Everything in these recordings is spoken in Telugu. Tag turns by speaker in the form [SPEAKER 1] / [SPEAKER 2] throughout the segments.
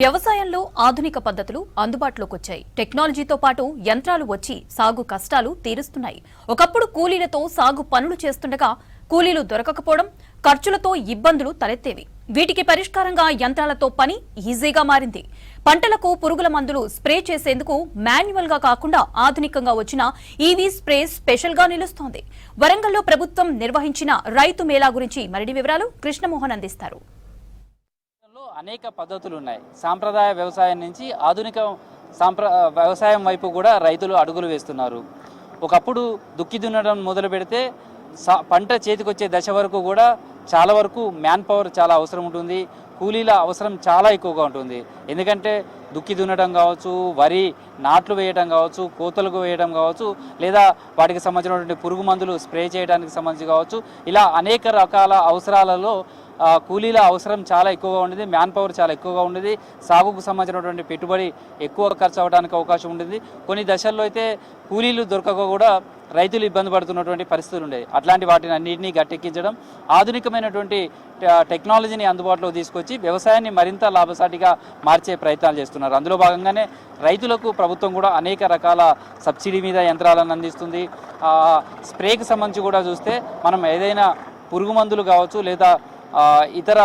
[SPEAKER 1] వ్యవసాయంలో ఆధునిక పద్ధతులు అందుబాటులోకి వచ్చాయి. టెక్నాలజీతో పాటు యంత్రాలు వచ్చి సాగు కష్టాలు తీరుస్తున్నాయి. ఒకప్పుడు కూలీలతో సాగు పనులు చేస్తుండగా కూలీలు దొరకకపోవడం, ఖర్చులతో ఇబ్బందులు తలెత్తేవి. వీటికి పరిష్కారంగా యంత్రాలతో పని ఈజీగా మారింది. పంటలకు పురుగుల మందులు స్ప్రే చేసేందుకు మాన్యువల్ గా కాకుండా ఆధునికంగా వచ్చిన ఈవీ స్ప్రే స్పెషల్ గా నిలుస్తోంది. వరంగల్లో ప్రభుత్వం నిర్వహించిన రైతు మేళా గురించి మరిన్ని వివరాలు కృష్ణమోహన్ అందిస్తారు.
[SPEAKER 2] అనేక పద్ధతులు ఉన్నాయి. సాంప్రదాయ వ్యవసాయం నుంచి ఆధునిక వ్యవసాయం వైపు కూడా రైతులు అడుగులు వేస్తున్నారు. ఒకప్పుడు దుక్కి దున్నడం మొదలు పెడితే పంట చేతికొచ్చే దశ వరకు కూడా చాలా వరకు మ్యాన్ పవర్ చాలా అవసరం ఉంటుంది. కూలీల అవసరం చాలా ఎక్కువగా ఉంటుంది. ఎందుకంటే దుక్కి దున్నడం కావచ్చు, వరి నాట్లు వేయడం కావచ్చు, కోతలకు వేయడం కావచ్చు, లేదా వాటికి సంబంధించినటువంటి పురుగు మందులు స్ప్రే చేయడానికి సంబంధించి కావచ్చు, ఇలా అనేక రకాల అవసరాలలో కూలీల అవసరం చాలా ఎక్కువగా ఉండేది. మ్యాన్ పవర్ చాలా ఎక్కువగా ఉండేది. సాగుకు సంబంధించినటువంటి పెట్టుబడి ఎక్కువ ఖర్చు అవ్వడానికి అవకాశం ఉండేది. కొన్ని దశల్లో అయితే కూలీలు దొరకక కూడా రైతులు ఇబ్బంది పడుతున్నటువంటి పరిస్థితులు ఉండేవి. అట్లాంటి వాటిని అన్నింటినీ గట్టెక్కించడం, ఆధునికమైనటువంటి టెక్నాలజీని అందుబాటులో తీసుకొచ్చి వ్యవసాయాన్ని మరింత లాభసాటిగా మార్చే ప్రయత్నాలు చేస్తున్నారు. అందులో భాగంగానే రైతులకు ప్రభుత్వం కూడా అనేక రకాల సబ్సిడీ మీద యంత్రాలను అందిస్తుంది. స్ప్రేకి సంబంధించి కూడా చూస్తే మనం ఏదైనా పురుగు మందులు కావచ్చు, లేదా ఇతర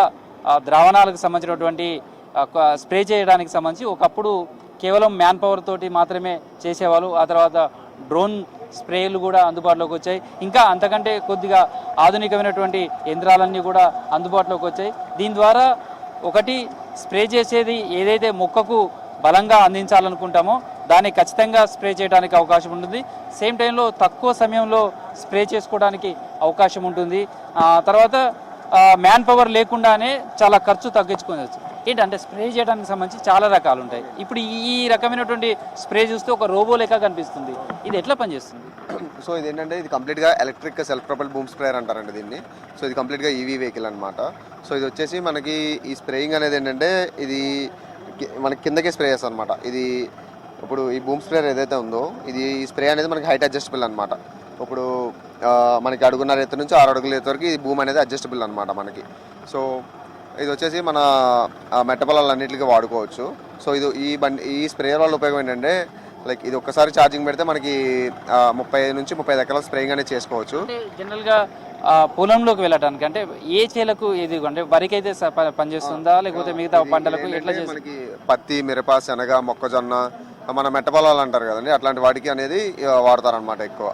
[SPEAKER 2] ద్రావణాలకు సంబంధించినటువంటి స్ప్రే చేయడానికి సంబంధించి ఒకప్పుడు కేవలం మ్యాన్ పవర్ తోటి మాత్రమే చేసేవాళ్ళు. ఆ తర్వాత డ్రోన్ స్ప్రేలు కూడా అందుబాటులోకి వచ్చాయి. ఇంకా అంతకంటే కొద్దిగా ఆధునికమైనటువంటి యంత్రాలన్నీ కూడా అందుబాటులోకి వచ్చాయి. దీని ద్వారా ఒకటి స్ప్రే చేసేది ఏదైతే మొక్కకు బలంగా అందించాలనుకుంటామో దాన్ని ఖచ్చితంగా స్ప్రే చేయడానికి అవకాశం ఉంటుంది. సేమ్ టైంలో తక్కువ సమయంలో స్ప్రే చేసుకోవడానికి అవకాశం ఉంటుంది. తర్వాత మ్యాన్ పవర్ లేకుండానే చాలా ఖర్చు తగ్గించుకోవచ్చు. ఏంటంటే స్ప్రే చేయడానికి సంబంధించి చాలా రకాలు ఉంటాయి. ఇప్పుడు ఈ రకమైనటువంటి స్ప్రే చూస్తే ఒక రోబో లెక్క కనిపిస్తుంది. ఇది ఎట్లా పనిచేస్తుంది?
[SPEAKER 3] సో ఇది ఏంటంటే ఇది కంప్లీట్గా electric self propel boom sprayer అంటారండి దీన్ని. సో ఇది కంప్లీట్గా ఈవీ వెహికల్ అనమాట. సో ఇది వచ్చేసి మనకి ఈ స్ప్రేయింగ్ అనేది ఏంటంటే ఇది మనకి కిందకే స్ప్రే చేస్తాం అనమాట. ఇది ఇప్పుడు ఈ బూమ్ స్ప్రేయర్ ఏదైతే ఉందో ఇది ఈ స్ప్రే అనేది మనకి హైట్ అడ్జస్టబుల్ అనమాట. ఇప్పుడు మనకి అడుగున్నర ఎత్తు నుంచి 6 అడుగుల ఎత్తు వరకు ఈ భూమి అనేది అడ్జస్టబుల్ అనమాట మనకి. సో ఇది వచ్చేసి మన మెట్ట పొలాలన్నింటికి వాడుకోవచ్చు. సో ఈ స్ప్రేయర్ వల్ల ఉపయోగం ఏంటంటే లైక్ ఇది ఒక్కసారి ఛార్జింగ్ పెడితే మనకి 30 నుంచి 35 ఎకరాల స్ప్రేయింగ్ అనేది చేసుకోవచ్చు.
[SPEAKER 2] జనరల్గా పొలంలోకి వెళ్ళడానికి అంటే ఏ చేలకు ఏది అంటే వరికి అయితే పనిచేస్తుందా, లేకపోతే మిగతా పంటలకు ఎట్లా చేస్తుంది?
[SPEAKER 3] మనకి పత్తి, మిరప, శనగ, మొక్కజొన్న, మన మెట్ట పొలాలు అంటారు కదండి, అట్లాంటి వాటికి అనేది వాడతారనమాట ఎక్కువ.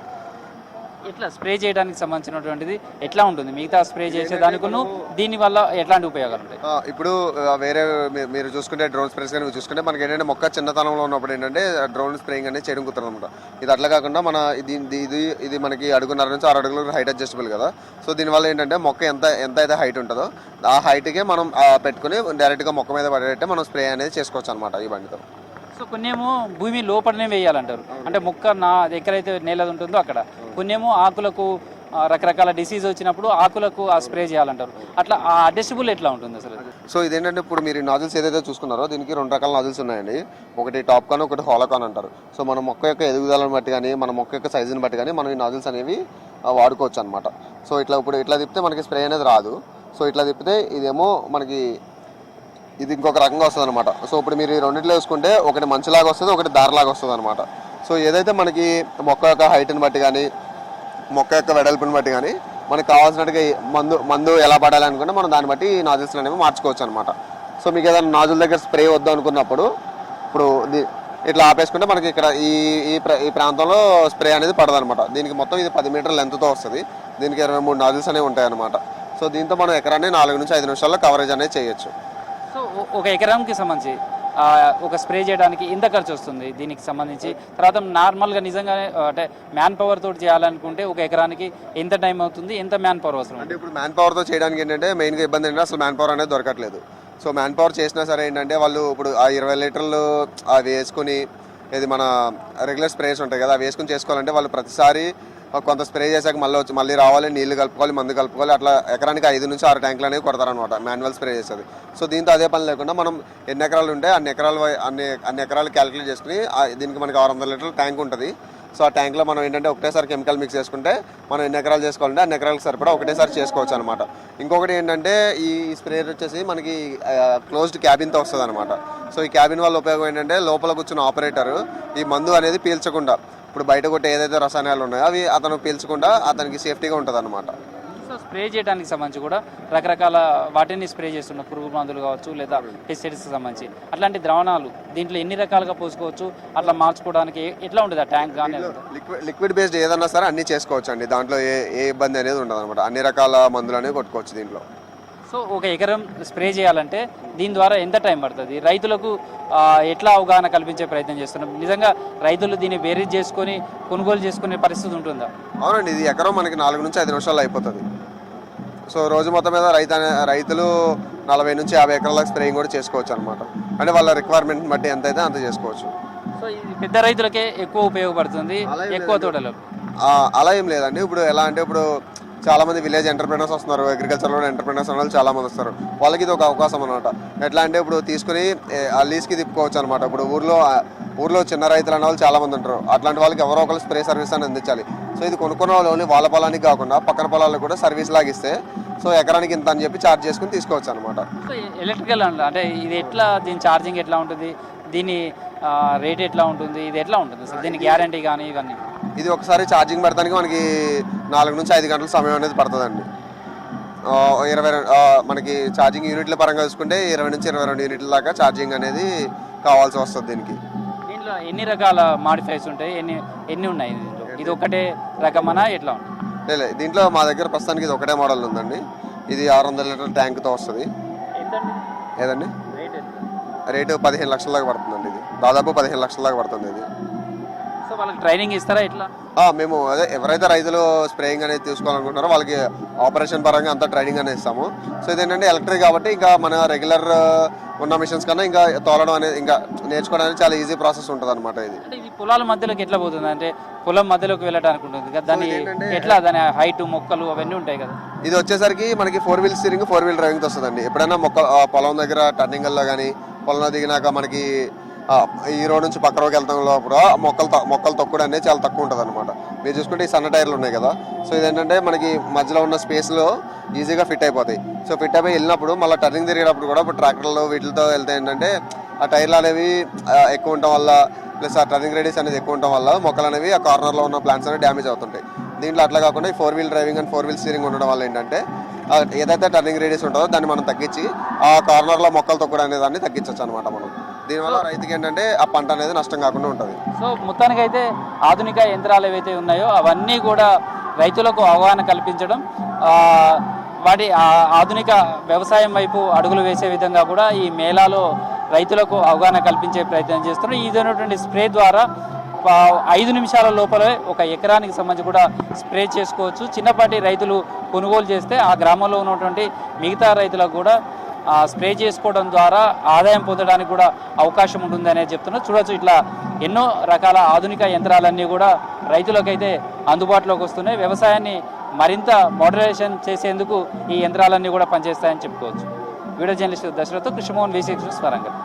[SPEAKER 2] ఎట్లా స్ప్రే చేయడానికి సంబంధించినటువంటిది ఎట్లా ఉంటుంది? మిగతా స్ప్రే చేసేదానికును దీనివల్ల ఎట్లాంటి ఉపయోగాలు ఉంటాయి?
[SPEAKER 3] ఇప్పుడు వేరే మీరు చూసుకుంటే డ్రోన్ స్ప్రేస్ కానీ చూసుకుంటే మనకి ఏంటంటే మొక్క చిన్నతనంలో ఉన్నప్పుడు ఏంటంటే డ్రోన్ స్ప్రేయింగ్ అనేది చేయడం కుదరదు అనమాట. ఇది అట్లా కాకుండా మన ఇది మనకి అడుగున్నర నుంచి 6 అడుగులు హైట్ అడ్జస్టబుల్ కదా. సో దీనివల్ల ఏంటంటే మొక్క ఎంత అయితే హైట్ ఉంటుందో ఆ హైట్కే మనం పెట్టుకుని డైరెక్ట్గా మొక్క మీద పడేటట్టే మనం స్ప్రే అనేది చేసుకోవచ్చు అనమాట ఈ బండితో.
[SPEAKER 2] సో కొన్నేమో భూమి లోపలనే వేయాలంటారు, అంటే మొక్క ఎక్కడైతే నేలది ఉంటుందో అక్కడ. కొన్నేమో ఆకులకు రకరకాల డిసీజ్ వచ్చినప్పుడు ఆకులకు ఆ స్ప్రే చేయాలంటారు. అట్లా ఆ అడ్జస్టబుల్ ఎట్లా ఉంటుంది అసలు?
[SPEAKER 3] సో ఇదేంటంటే ఇప్పుడు మీరు నాజిల్స్ ఏదైతే చూసుకున్నారో దీనికి 2 రకాల నాజిల్స్ ఉన్నాయండి. ఒకటి టాప్ కాన్, ఒకటి హాలోకాన్ అంటారు. సో మన మొక్క యొక్క ఎదుగుదలను బట్టి కానీ మన మొక్క యొక్క సైజుని బట్టి కానీ మనం ఈ నాజిల్స్ అనేవి వాడుకోవచ్చు అనమాట. సో ఇట్లా తిప్పితే మనకి స్ప్రే అనేది రాదు. సో ఇట్లా తిప్పితే ఇదేమో మనకి ఇది ఇంకొక రకంగా వస్తుంది అనమాట. సో ఇప్పుడు మీరు ఈ రెండింటిలో వేసుకుంటే ఒకటి మంచులాగా వస్తుంది, ఒకటి దారిలాగా వస్తుంది అనమాట. సో ఏదైతే మనకి మొక్క యొక్క హైట్ని బట్టి కానీ మొక్క యొక్క వెడల్పుని బట్టి కానీ మనకు కావాల్సినట్టుగా మందు ఎలా పడాలి అనుకుంటే మనం దాన్ని బట్టి నాజిల్స్ అనేవి మార్చుకోవచ్చు అనమాట. సో మీకు ఏదైనా నాజిల్ దగ్గర స్ప్రే వద్దు అనుకున్నప్పుడు ఇప్పుడు ఇట్లా ఆపేసుకుంటే మనకి ఇక్కడ ఈ ప్రాంతంలో స్ప్రే అనేది పడదనమాట. దీనికి మొత్తం ఇది 10 మీటర్ల లెంత్తో వస్తుంది. దీనికి 23 నాజిల్స్ అనేవి ఉంటాయి అనమాట. సో దీంతో మనం ఎకరాన్ని 4 నుంచి 5 నిమిషాల్లో కవరేజ్ అనేది చేయొచ్చు.
[SPEAKER 2] సో ఒక ఎకరానికి సంబంధించి ఒక స్ప్రే చేయడానికి ఎంత ఖర్చు వస్తుంది దీనికి సంబంధించి? తర్వాత నార్మల్గా నిజంగా అంటే మ్యాన్ పవర్ తోటి చేయాలనుకుంటే ఒక ఎకరానికి ఎంత టైం అవుతుంది, ఎంత మ్యాన్ పవర్ అవసరం?
[SPEAKER 3] అంటే ఇప్పుడు మ్యాన్ పవర్తో చేయడానికి ఏంటంటే మెయిన్గా ఇబ్బంది ఏంటంటే అసలు మ్యాన్ పవర్ అనేది దొరకట్లేదు. సో మ్యాన్ పవర్ చేసినా సరే ఏంటంటే వాళ్ళు ఇప్పుడు ఆ 20 లీటర్లు అవి వేసుకుని ఇది మన రెగ్యులర్ స్ప్రేస్ ఉంటాయి కదా అవి వేసుకుని చేసుకోవాలంటే వాళ్ళు ప్రతిసారి కొంత స్ప్రే చేశాక మళ్ళీ రావాలి, నీళ్లు కలుపుకోవాలి, మందు కలుపుకోవాలి. అట్లా ఎకరానికి 5 నుంచి 6 ట్యాంకులు అనేవి కొడతారనమాట మాన్యువల్ స్ప్రే చేసేది. సో దీంతో అదే పని లేకుండా మనం ఎన్ని ఎకరాలు ఉంటే అన్ని ఎకరాలు క్యాలిక్యులేట్ చేసుకుని దీనికి మనకి 600 లీటర్ల ట్యాంక్ ఉంటుంది. సో ఆ ట్యాంక్లో మనం ఏంటంటే ఒకటేసారి కెమికల్ మిక్స్ చేసుకుంటే మనం ఎన్ని ఎకరాలు చేసుకోవాలంటే అన్ని ఎకరాలకు సరిపడా ఒకటేసారి చేసుకోవచ్చు అనమాట. ఇంకొకటి ఏంటంటే ఈ స్ప్రేయర్ వచ్చేసి మనకి క్లోజ్డ్ క్యాబిన్తో వస్తుంది అనమాట. సో ఈ క్యాబిన్ వల్ల ఉపయోగం ఏంటంటే లోపల కూర్చున్న ఆపరేటర్ ఈ మందు అనేది పీల్చకుండా, ఇప్పుడు బయట కొట్టే ఏదైతే రసాయనాలు ఉన్నాయో అవి అతను పీల్చకుండా అతనికి సేఫ్టీగా ఉంటుంది అనమాట.
[SPEAKER 2] సో స్ప్రే చేయడానికి సంబంధించి కూడా రకరకాల వాటిని స్ప్రే చేస్తున్న పురుగు మందులు కావచ్చు లేదా పెస్టిసైడ్స్కి సంబంధించి అట్లాంటి ద్రావణాలు దీంట్లో ఎన్ని రకాలుగా పోసుకోవచ్చు, అట్లా మార్చుకోవడానికి ఎట్లా ఉంటుంది ఆ ట్యాంక్ కానీ?
[SPEAKER 3] లిక్విడ్ బేస్డ్ ఏదన్నా సరే అన్నీ చేసుకోవచ్చు అండి, దాంట్లో ఏ ఇబ్బంది అనేది ఉండదు అనమాట. అన్ని రకాల మందులు అనేవి కొట్టుకోవచ్చు దీంట్లో.
[SPEAKER 2] సో ఒక ఎకరం స్ప్రే చేయాలంటే దీని ద్వారా ఎంత టైం పడుతుంది? రైతులకు ఎట్లా అవగాహన కల్పించే ప్రయత్నం చేస్తున్నాం? నిజంగా రైతులు దీన్ని బేరీజ్ చేసుకొని కొనుగోలు చేసుకునే పరిస్థితి ఉంటుందా?
[SPEAKER 3] అవునండి, ఇది ఎకరం మనకి 4 నుంచి 5 నిమిషాల్లో అయిపోతుంది. సో రోజు మొత్తం మీద రైతులు 40 నుంచి 50 ఎకరాలకు స్ప్రేయింగ్ కూడా చేసుకోవచ్చు అనమాట. అంటే వాళ్ళ రిక్వైర్మెంట్ బట్టి ఎంత అయితే అంత చేసుకోవచ్చు.
[SPEAKER 2] సో ఇది పెద్ద రైతులకే ఎక్కువ ఉపయోగపడుతుంది, ఎక్కువ తోటలు.
[SPEAKER 3] అలా ఏం లేదండి. ఇప్పుడు ఎలా అంటే ఇప్పుడు చాలా మంది విలేజ్ ఎంటర్ప్రినర్స్ వస్తున్నారు, అగ్రికల్చర్లో ఎంటర్ప్రినర్స్ అన్న వాళ్ళు చాలా మంది వస్తారు. వాళ్ళకి ఇది ఒక అవకాశం అనమాట. ఎట్లా అంటే ఇప్పుడు తీసుకుని ఆ లీజ్కి తిప్పుకోవచ్చు అనమాట. ఇప్పుడు ఊర్లో చిన్న రైతులు అన్న వాళ్ళు చాలా మంది ఉంటారు. అట్లాంటి వాళ్ళకి ఎవరో ఒకరు స్ప్రే సర్వీస్ అని అందించాలి. సో ఇది కొనుక్కున్న వాళ్ళు ఓన్లీ వాళ్ళ పొలానికి కాకుండా పక్కన పొలాలకు కూడా సర్వీస్ లాగిస్తే సో ఎకరానికి ఇంత అని చెప్పి ఛార్జ్ చేసుకుని తీసుకోవచ్చు అనమాట.
[SPEAKER 2] సో ఎలక్ట్రికల్ అంటే ఇది ఎట్లా, దీని ఛార్జింగ్ ఎట్లా ఉంటుంది, దీని రేట్ ఎట్లా ఉంటుంది, ఇది ఎట్లా ఉంటుంది సార్, దీని గ్యారంటీ కానీ ఇవన్నీ?
[SPEAKER 3] ఇది ఒకసారి ఛార్జింగ్ పెడతానికి మనకి 4 నుంచి 5 గంటల సమయం అనేది పడుతుందండి. 20 మనకి ఛార్జింగ్ యూనిట్ల పరంగా చూసుకుంటే 20 నుంచి 22 యూనిట్ల దాకా ఛార్జింగ్ అనేది కావాల్సి వస్తుంది దీనికి.
[SPEAKER 2] దీంట్లో ఎన్ని రకాల మాడిఫైస్ ఉంటాయి, ఎన్ని ఉన్నాయి దీంట్లో? ఇది ఒకటే రకమనా ఎట్లా ఉంటుంది?
[SPEAKER 3] లేదు, దీంట్లో మా దగ్గర ప్రస్తుతానికి ఇది ఒకటే మోడల్ ఉందండి. ఇది 600 లీటర్ ట్యాంక్తో వస్తుంది. ఏదండి రేటు 15 లక్షల దాకా పడుతుందండి. ఇది దాదాపు 15 లక్షల దాకా పడుతుంది ఇది.
[SPEAKER 2] సో వాళ్ళకి ట్రైనింగ్ ఇస్తారా ఎట్లా?
[SPEAKER 3] మేము అదే ఎవరైతే రైతులు స్ప్రేయింగ్ అనేది తీసుకోవాలనుకుంటున్నారో వాళ్ళకి ఆపరేషన్ పరంగా అంతా ట్రైనింగ్ అనేది ఇస్తాము. సో ఇదేంటంటే ఎలక్ట్రిక్ కాబట్టి ఇంకా మన రెగ్యులర్ ఉన్న మిషన్స్ కన్నా ఇంకా తోలడం అనేది ఇంకా నేర్చుకోవడం అనేది చాలా ఈజీ ప్రాసెస్ ఉంటుంది అనమాట.
[SPEAKER 2] ఇది పొలాల మధ్యలోకి ఎట్లా పోతుంది అంటే పొలం మధ్యలోకి వెళ్ళడానికి ఉంటుంది కదా, దాని ఎట్లా దాని హైట్ మొక్కలు అవన్నీ ఉంటాయి కదా.
[SPEAKER 3] ఇది వచ్చేసరికి మనకి 4 వీల్ స్టీరింగ్ 4 వీల్ డ్రైవింగ్తో వస్తుందండి. ఎప్పుడైనా పొలం దగ్గర టర్నింగ్లో కానీ పొలంలో దిగినాక మనకి ఈ రోడ్ నుంచి పక్క రోడ్కి వెళ్తాం లోపల మొక్కలు తొక్కడం అనేది చాలా తక్కువ ఉంటుంది అనమాట. మీరు చూసుకుంటే ఈ సన్న టైర్లు ఉన్నాయి కదా, సో ఇదేంటంటే మనకి మధ్యలో ఉన్న స్పేస్లో ఈజీగా ఫిట్ అయిపోతాయి. సో ఫిట్ అయిపోయి వెళ్ళినప్పుడు మళ్ళీ టర్నింగ్ తిరిగేటప్పుడు కూడా ఇప్పుడు ట్రాక్టర్లు వీటితో వెళ్తే ఏంటంటే ఆ టైర్లు అనేవి ఎక్కువ ఉండటం వల్ల ప్లస్ ఆ టర్నింగ్ రేడియస్ అనేది ఎక్కువ ఉండటం వల్ల మొక్కలు అనేవి ఆ కార్నర్లో ఉన్న ప్లాంట్స్ అనేవి డ్యామేజ్ అవుతుంటాయి. దీంట్లో అట్లా కాకుండా ఈ 4 wheel driving and 4 wheel steering ఉండడం వల్ల ఏంటంటే ఏదైతే టర్నింగ్ రేడియస్ ఉంటుందో దాన్ని మనం తగ్గించి ఆ కార్నర్లో మొక్కలు తొక్కడం అనే దాన్ని తగ్గించవచ్చు అనమాట మనం. దీనివల్ల రైతుకి ఏంటంటే ఆ పంట అనేది నష్టం కాకుండా ఉంటుంది.
[SPEAKER 2] సో మొత్తానికైతే ఆధునిక యంత్రాలు ఏవైతే ఉన్నాయో అవన్నీ కూడా రైతులకు అవగాహన కల్పించడం, వాటి ఆధునిక వ్యవసాయం వైపు అడుగులు వేసే విధంగా కూడా ఈ మేళాలో రైతులకు అవగాహన కల్పించే ప్రయత్నం చేస్తున్నారు. ఇదైనటువంటి స్ప్రే ద్వారా 5 నిమిషాల లోపలే ఒక ఎకరానికి సంబంధించి కూడా స్ప్రే చేసుకోవచ్చు. చిన్నపాటి రైతులు కొనుగోలు చేస్తే ఆ గ్రామంలో ఉన్నటువంటి మిగతా రైతులకు కూడా స్ప్రే చేసుకోవడం ద్వారా ఆదాయం పొందడానికి కూడా అవకాశం ఉంటుంది అనేది చెప్తున్నారు. చూడొచ్చు, ఇట్లా ఎన్నో రకాల ఆధునిక యంత్రాలన్నీ కూడా రైతులకైతే అందుబాటులోకి వస్తున్నాయి. వ్యవసాయాన్ని మరింత మోడరైజేషన్ చేసేందుకు ఈ యంత్రాలన్నీ కూడా పనిచేస్తాయని చెప్పుకోవచ్చు. Video journalist Dashrath, Krishnamohan, V6 news, Warangal.